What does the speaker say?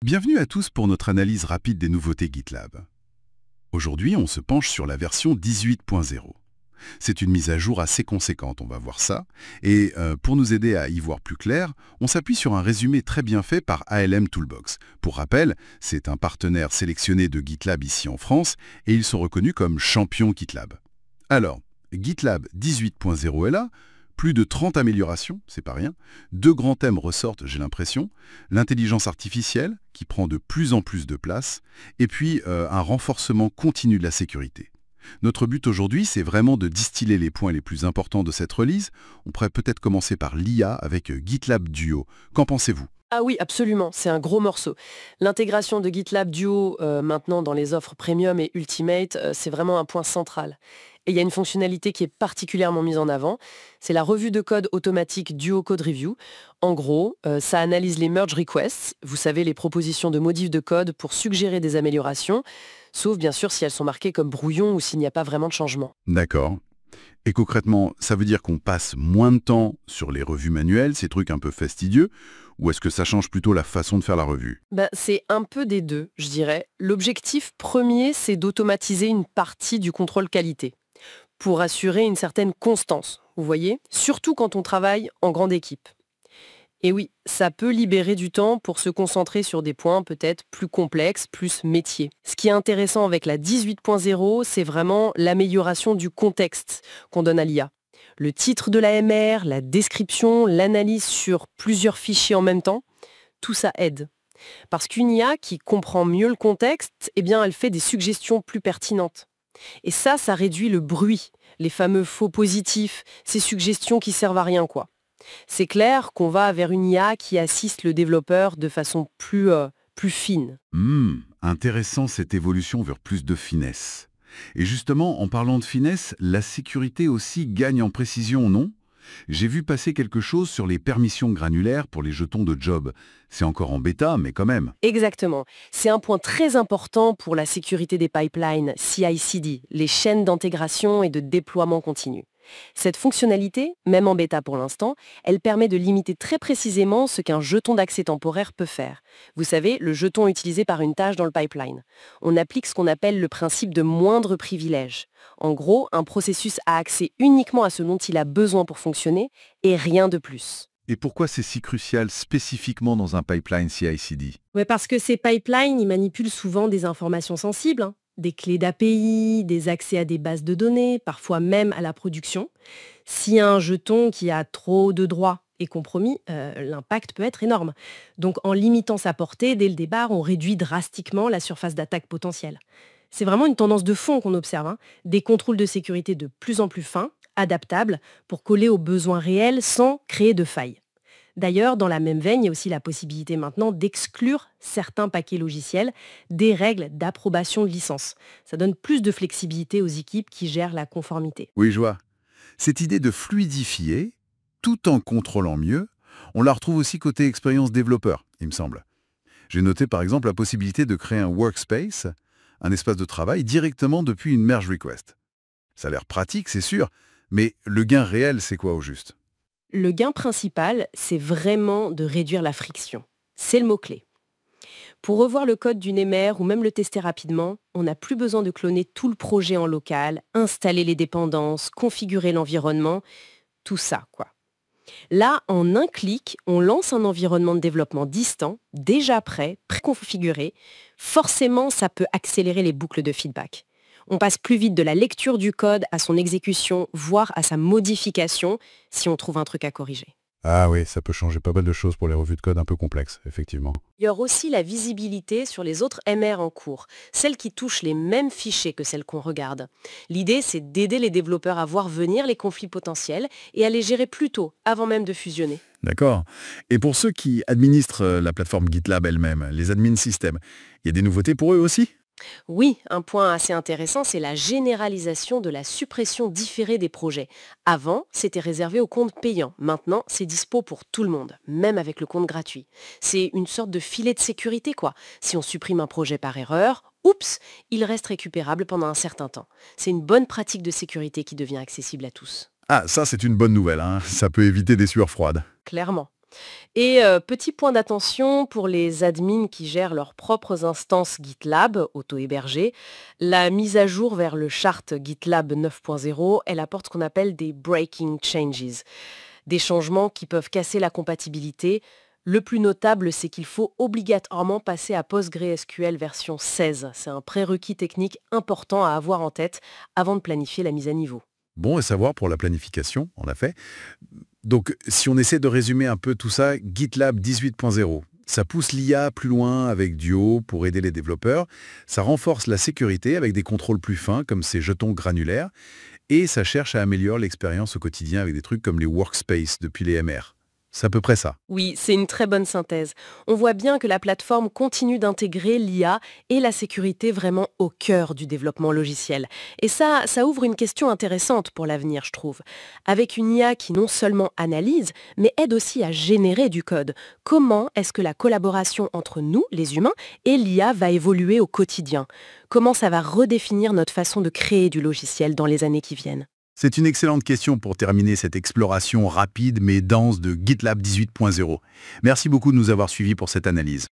Bienvenue à tous pour notre analyse rapide des nouveautés GitLab. Aujourd'hui, on se penche sur la version 18.0. C'est une mise à jour assez conséquente, on va voir ça. Et pour nous aider à y voir plus clair, on s'appuie sur un résumé très bien fait par ALM Toolbox. Pour rappel, c'est un partenaire sélectionné de GitLab ici en France et ils sont reconnus comme champions GitLab. Alors, GitLab 18.0 est là. Plus de 30 améliorations, c'est pas rien. Deux grands thèmes ressortent, j'ai l'impression. L'intelligence artificielle, qui prend de plus en plus de place, et puis un renforcement continu de la sécurité. Notre but aujourd'hui, c'est vraiment de distiller les points les plus importants de cette release. On pourrait peut-être commencer par l'IA avec GitLab Duo. Qu'en pensez-vous ? Ah oui, absolument, c'est un gros morceau. L'intégration de GitLab Duo maintenant dans les offres Premium et Ultimate, c'est vraiment un point central. Et il y a une fonctionnalité qui est particulièrement mise en avant, c'est la revue de code automatique Duo Code Review. En gros, ça analyse les merge requests, vous savez, les propositions de modifs de code pour suggérer des améliorations, sauf bien sûr si elles sont marquées comme brouillon ou s'il n'y a pas vraiment de changement. D'accord. Et concrètement, ça veut dire qu'on passe moins de temps sur les revues manuelles, ces trucs un peu fastidieux, ou est-ce que ça change plutôt la façon de faire la revue ? C'est un peu des deux, je dirais. L'objectif premier, c'est d'automatiser une partie du contrôle qualité, pour assurer une certaine constance, vous voyez, surtout quand on travaille en grande équipe. Et oui, ça peut libérer du temps pour se concentrer sur des points peut-être plus complexes, plus métiers. Ce qui est intéressant avec la 18.0, c'est vraiment l'amélioration du contexte qu'on donne à l'IA. Le titre de la MR, la description, l'analyse sur plusieurs fichiers en même temps, tout ça aide. Parce qu'une IA qui comprend mieux le contexte, elle fait des suggestions plus pertinentes. Et ça réduit le bruit, les fameux faux positifs, ces suggestions qui servent à rien, quoi. C'est clair qu'on va vers une IA qui assiste le développeur de façon plus fine. Intéressant cette évolution vers plus de finesse. Et justement, en parlant de finesse, la sécurité aussi gagne en précision, non ? J'ai vu passer quelque chose sur les permissions granulaires pour les jetons de job. C'est encore en bêta, mais quand même. Exactement. C'est un point très important pour la sécurité des pipelines CI/CD, les chaînes d'intégration et de déploiement continu. Cette fonctionnalité, même en bêta pour l'instant, elle permet de limiter très précisément ce qu'un jeton d'accès temporaire peut faire. Vous savez, le jeton utilisé par une tâche dans le pipeline. On applique ce qu'on appelle le principe de moindre privilège. En gros, un processus a accès uniquement à ce dont il a besoin pour fonctionner et rien de plus. Et pourquoi c'est si crucial spécifiquement dans un pipeline CI/CD ? Ouais, parce que ces pipelines, ils manipulent souvent des informations sensibles, des clés d'API, des accès à des bases de données, parfois même à la production. Si un jeton qui a trop de droits est compromis, l'impact peut être énorme. Donc en limitant sa portée, dès le départ, on réduit drastiquement la surface d'attaque potentielle. C'est vraiment une tendance de fond qu'on observe, des contrôles de sécurité de plus en plus fins, adaptables, pour coller aux besoins réels sans créer de failles. D'ailleurs, dans la même veine, il y a aussi la possibilité maintenant d'exclure certains paquets logiciels des règles d'approbation de licence. Ça donne plus de flexibilité aux équipes qui gèrent la conformité. Oui, je vois. Cette idée de fluidifier, tout en contrôlant mieux, on la retrouve aussi côté expérience développeur, il me semble. J'ai noté par exemple la possibilité de créer un workspace, un espace de travail, directement depuis une merge request. Ça a l'air pratique, c'est sûr, mais le gain réel, c'est quoi au juste ? Le gain principal, c'est vraiment de réduire la friction. C'est le mot-clé. Pour revoir le code d'une MR ou même le tester rapidement, on n'a plus besoin de cloner tout le projet en local, installer les dépendances, configurer l'environnement, tout ça, quoi. Là, en un clic, on lance un environnement de développement distant, déjà prêt, préconfiguré. Forcément, ça peut accélérer les boucles de feedback. On passe plus vite de la lecture du code à son exécution, voire à sa modification, si on trouve un truc à corriger. Ah oui, ça peut changer pas mal de choses pour les revues de code un peu complexes, effectivement. Il y aura aussi la visibilité sur les autres MR en cours, celles qui touchent les mêmes fichiers que celles qu'on regarde. L'idée, c'est d'aider les développeurs à voir venir les conflits potentiels et à les gérer plus tôt, avant même de fusionner. D'accord. Et pour ceux qui administrent la plateforme GitLab elle-même, les admin systèmes, il y a des nouveautés pour eux aussi ? Oui, un point assez intéressant, c'est la généralisation de la suppression différée des projets. Avant, c'était réservé aux comptes payants. Maintenant, c'est dispo pour tout le monde, même avec le compte gratuit. C'est une sorte de filet de sécurité, quoi. Si on supprime un projet par erreur, oups, il reste récupérable pendant un certain temps. C'est une bonne pratique de sécurité qui devient accessible à tous. Ah, ça c'est une bonne nouvelle, hein. Ça peut éviter des sueurs froides. Clairement. Et petit point d'attention pour les admins qui gèrent leurs propres instances GitLab auto-hébergées. La mise à jour vers le chart GitLab 9.0, elle apporte ce qu'on appelle des breaking changes, des changements qui peuvent casser la compatibilité. Le plus notable, c'est qu'il faut obligatoirement passer à PostgreSQL version 16. C'est un prérequis technique important à avoir en tête avant de planifier la mise à niveau. Bon à savoir pour la planification, en effet. Donc, si on essaie de résumer un peu tout ça, GitLab 18.0, ça pousse l'IA plus loin avec Duo pour aider les développeurs, ça renforce la sécurité avec des contrôles plus fins comme ces jetons granulaires, et ça cherche à améliorer l'expérience au quotidien avec des trucs comme les workspaces depuis les MR. C'est à peu près ça. Oui, c'est une très bonne synthèse. On voit bien que la plateforme continue d'intégrer l'IA et la sécurité vraiment au cœur du développement logiciel. Et ça ouvre une question intéressante pour l'avenir, je trouve. Avec une IA qui non seulement analyse, mais aide aussi à générer du code. Comment est-ce que la collaboration entre nous, les humains, et l'IA va évoluer au quotidien? Comment ça va redéfinir notre façon de créer du logiciel dans les années qui viennent? C'est une excellente question pour terminer cette exploration rapide mais dense de GitLab 18.0. Merci beaucoup de nous avoir suivis pour cette analyse.